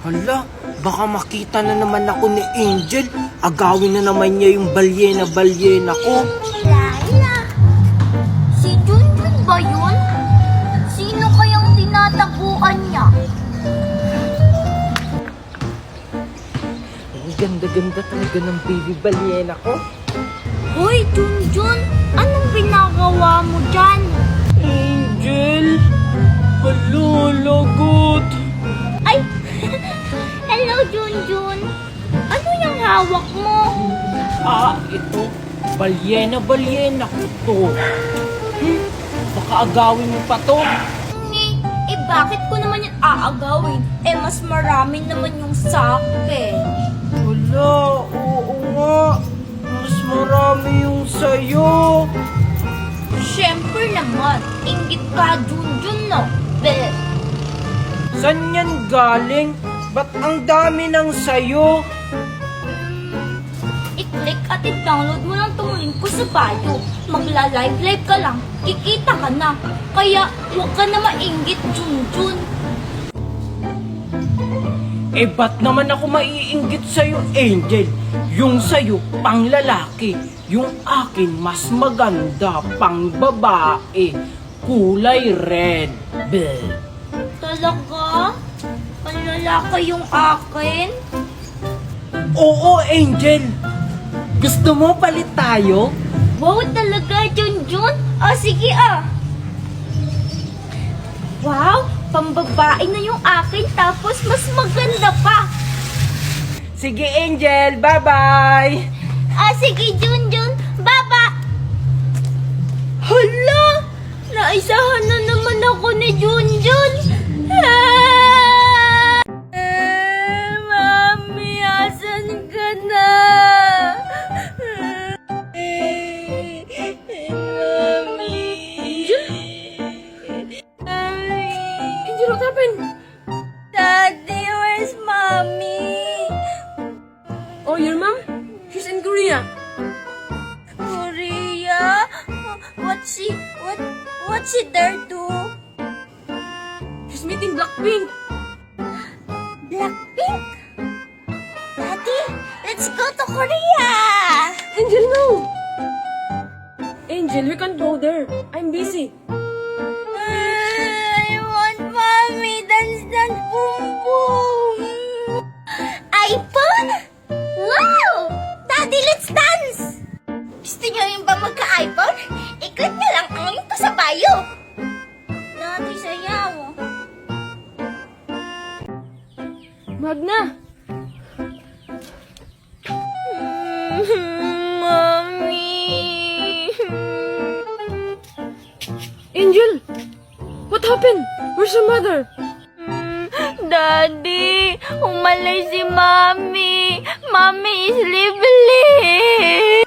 Hala, baka makita na naman ako ni Angel. Agawin na naman niya yung balyena ko. Laila, si Junjun ba yun? Sino kayang tinataguan niya? Ang ganda-ganda talaga ng baby balyena ko. Hoy, Junjun, anong ginagawa mo dyan? Angel, hala, lagot. Ay, hello Junjun. Ano yung hawak mo? Ito, balyena ko to. Baka agawin mo pa to. Bakit ko naman yan aagawin? Mas marami naman yung sakin. Wala, oo nga. Mas marami yung sayo. Siyempre naman, inggit ka, Junjun, no? Be. San yan galing? Ba't ang dami ng sayo? I-click at i-download mo lang tong link ko sa bio. Magla-live ka lang, kikita ka na. Kaya, huwag ka na mainggit, Junjun. Ba't naman ako maiinggit sa'yo, Angel? Yung sa'yo, pang lalaki. Yung akin, mas maganda, pang babae. Kulay red. Bleh. Talaga? Ang lalaki yung akin? Oo, Angel. Gusto mo palit tayo? Wow, talaga, Junjun? Sige Wow, pambabae na yung akin tapos mas maganda pa. Sige, Angel. Bye-bye. Sige, Junjun. Baba! Hala! Naisahan na naman ako ni Junjun. Mami, asan ka na? Mami. Angel, what happened? Daddy, where's Mommy? Oh, your mom? She's in Korea. Korea? What's she there to? She's meeting Blackpink. Blackpink? Daddy, let's go to Korea! Angel, no! Angel, we can't go there. I'm busy. I want Mommy. Dance, dance, boom, boom. iPhone? Wow! Daddy, let's dance! Gusto niyo yung ba magka-iPhone? I-click niyo lang ang link ko sa bio. Daddy, sayaw. Magna! Mommy. Angel! What happened? Where's your mother? Daddy, umalis si Mommy. Mommy is leaving.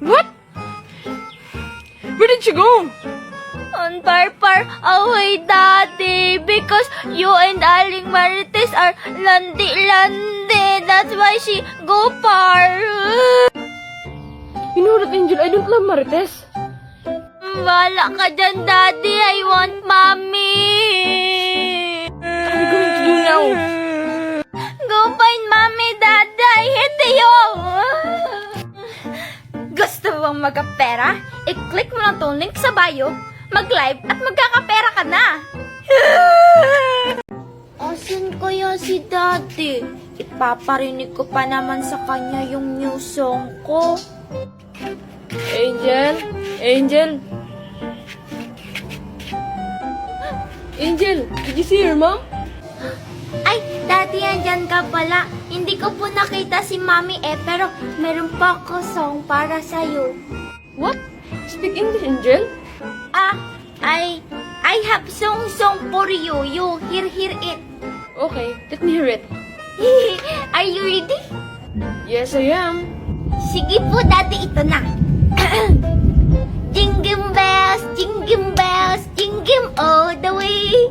What? Where did she go? On far away, Daddy, because you and Aling Marites are landi. That's why she go far. You know that, Angel, I don't love Marites. Wala ka dyan, Daddy. I want Mommy. What are we going to do now? Go find Mommy, Daddy. I hate you. Gusto bang magkapera? I-click mo lang tong link sa bio, mag-live at magkakapera ka na. Asan kaya si Daddy? Ipaparinig ko pa naman sa kanya yung new song ko. Angel? Angel? Angel, did you see your mom? Ay, Daddy, andyan ka pala. Hindi ko po nakita si Mommy pero meron pa ako song para sa'yo. What? Speak English, Angel? I have song for you. You hear it. Okay, let me hear it. Are you ready? Yes, I am. Sige po, Daddy, ito na. Jingle bells, all the way.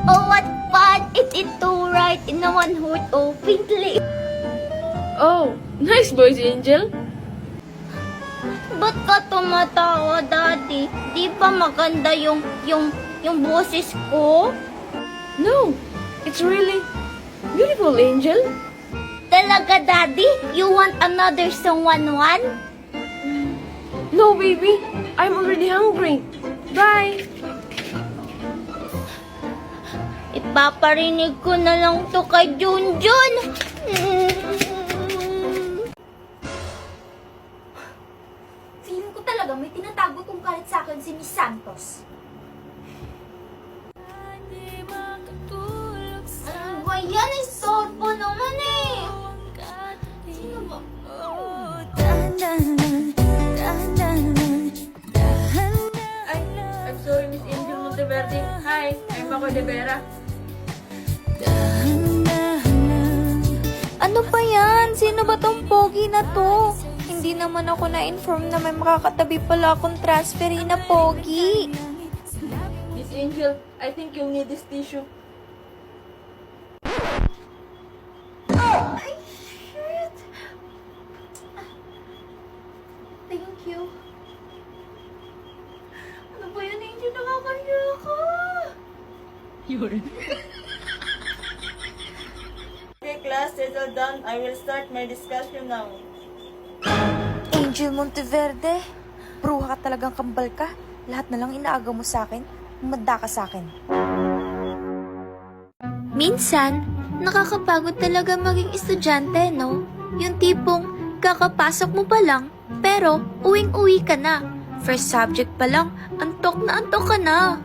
Oh, what fun it is to ride in a one-horse open sleigh. Oh, nice voice, Angel. Ba't ka tumatawa, Daddy? Di ba maganda yung boses ko? No, it's really Beautiful, Angel. Talaga, Daddy? You want another song 1-1? No, baby. I'm already hungry. Bye. Ipaparinig ko na lang to kay Junjun. Feeling ko talaga may tinatago tong galit sa akin si Miss Santos. Ano ba yan? Istorbo naman eh. Sino ba? Ay, I'm sorry, Miss Angel Monteverde. Hi, I'm Makoy de Vera. Ano ba yan? Sino ba tong pogi na to? Hindi naman ako na-inform na may makakatabi pala akong transferi na pogi. Miss Angel, I think you'll need this tissue. Ay, shit! Thank you. Ano ba yan, Angel? Nakakaya ka. Okay, class, settle down. I will start my discussion now. Angel Monteverde, bruha ka talagang kambal ka. Lahat na lang inaaga mo sa akin, umanda ka sa akin. Minsan, nakakapagod talaga maging estudyante, no? Yung tipong kakapasok mo pa lang, pero uwing-uwi ka na. First subject pa lang, antok ka na.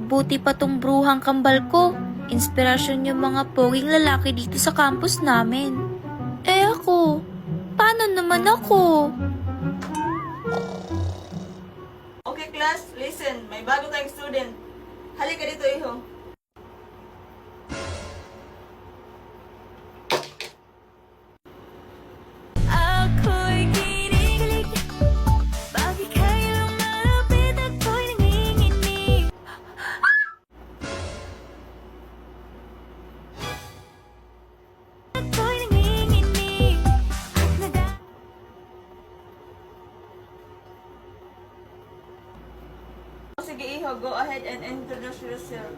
Buti pa tong bruhang kambal ko. Inspirasyon yung mga poging lalaki dito sa campus namin. Eh ako, paano naman ako? Okay, class, listen. May bago tayong student. Halika dito, iho. Ako'y kinikilig, bakit kayo lumapit ako'y nanginginig? Ako'y nanginginig at Sige, iho. Go ahead and introduce yourself.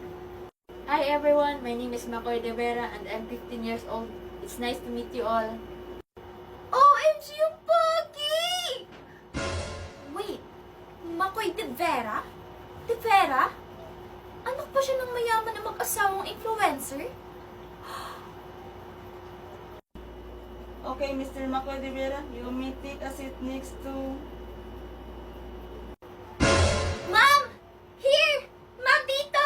Hi everyone, my name is Makoy de Vera and I'm 15 years old. It's nice to meet you all. OMG yung pogi! Wait, Makoy de Vera? De Vera? Anak pa siya ng mayaman na mag-asawang influencer? Okay, Mr. Makoy de Vera, you may take a seat next to... Ma'am! Here! Ma'am, dito!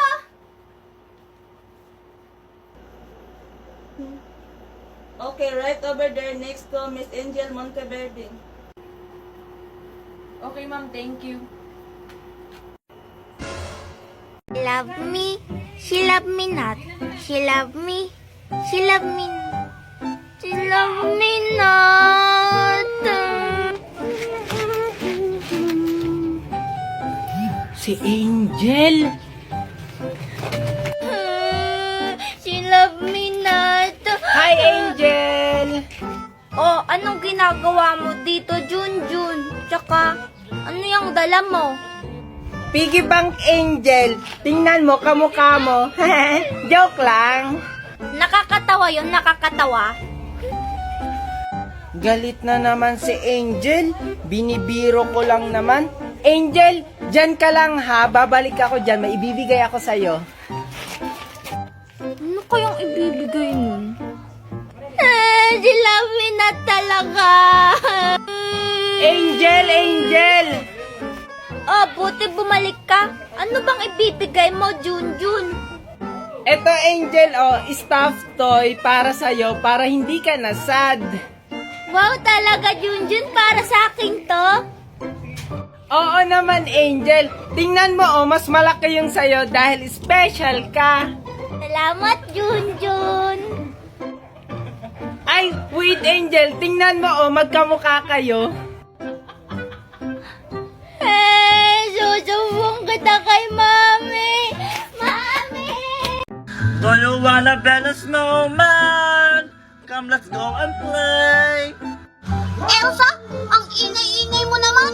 Okay, right over there next to Miss Angel Monteverde. Okay ma'am, thank you. Love me, she love me not. She love me, she love me, she love me not. Si Angel. She love me not. Hi, Angel! Oh, anong ginagawa mo dito, Junjun? Tsaka, ano yung dala mo? Piggy Bank Angel, tingnan mo kamukha mo. Joke lang. Nakakatawa yun, nakakatawa. Galit na naman si Angel. Binibiro ko lang naman. Angel, dyan ka lang ha. Babalik ako dyan. May ibibigay ako sa'yo. Ano kayang ibibigay nun? She love me na talaga. Angel, Angel! Oh, buti bumalik ka. Ano bang ibibigay mo, Junjun? Eto, Angel, oh, stuffed toy para sa'yo para hindi ka na sad. Wow, talaga, Junjun, para sa akin to? Oo naman, Angel. Tingnan mo, oh, mas malaki yung sa'yo dahil special ka. Salamat, Junjun. Ay, wait, Angel. Tingnan mo, oh, magkamukha kayo. Susubong kita kay Mami. Mami! Do you wanna build a snowman? Come, let's go and play. Elsa, ang ingay-ingay mo naman.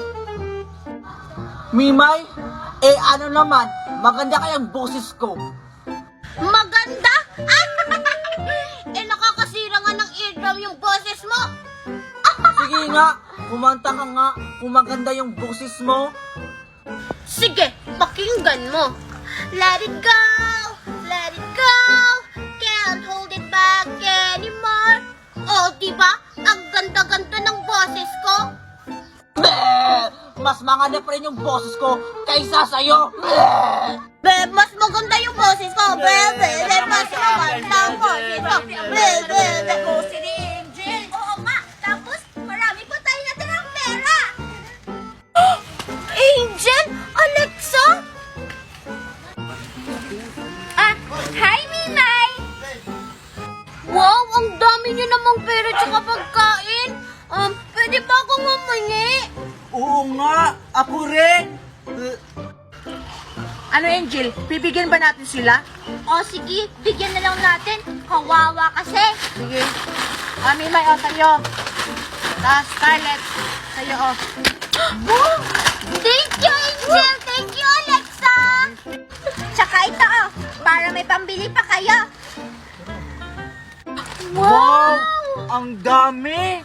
Mimay? Eh ano naman, maganda kayang boses ko. Maganda? Eh, nga, kumanta ka nga kung maganda yung boses mo. Sige, pakinggan mo. Let it go, let it go, can't hold it back anymore. Oh, diba? Ang ganda-ganda ng boses ko. Mas manganap rin yung boses ko kaysa sa'yo. Mas maganda yung boses ko. Mas maganda ang boses ko. Si Angel. Oo nga. Tapos, marami pa tayo natirang pera. Angel? Alexa? Hi, Mimay! Wow, ang dami niyo namang pera tsaka pagkain. Pwede ba akong humingi? Oo nga, ako rin. Ano, Angel? Bibigyan ba natin sila? O sige, bigyan na lang natin. Kawawa kasi. Sige. Mimay, sa'yo. Tapos, Scarlett, sa'yo, Oh, thank you, Angel! Thank you, Alexa! Tsaka ito, para may pambili pa kayo. Wow! Ang dami.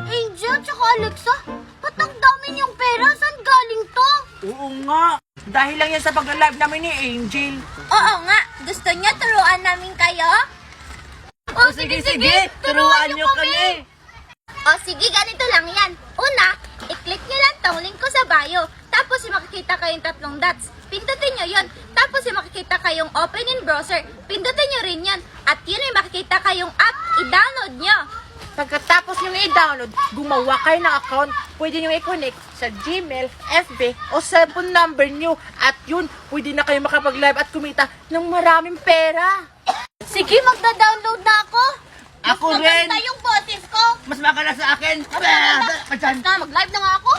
Angel tsaka Alexa, ba't ang dami niyong pera? Saan galing to? Oo nga. Dahil lang yan sa pag-live namin ni Angel. Oo nga, gusto niyo turuan namin kayo? O sige, turuan nyo kami. O sige, ganito lang yan. Una, i-click nyo lang tong link ko sa bio. Tapos makikita kayong 3 dots. Pindutin nyo yun. Tapos makikita kayong open in browser. Pindutin nyo rin yun. At yun ay makikita kayong app. I-download nyo. Pagkatapos nyo i-download, gumawa kayo ng account, pwede nyo i-connect sa Gmail, FB, o cellphone number nyo. At yun, pwede na kayo makapag-live at kumita ng maraming pera. Sige, magda-download na ako. Ako Mas rin. maganda yung boses ko. Mas maganda sa akin. Na, mag-live na nga ako.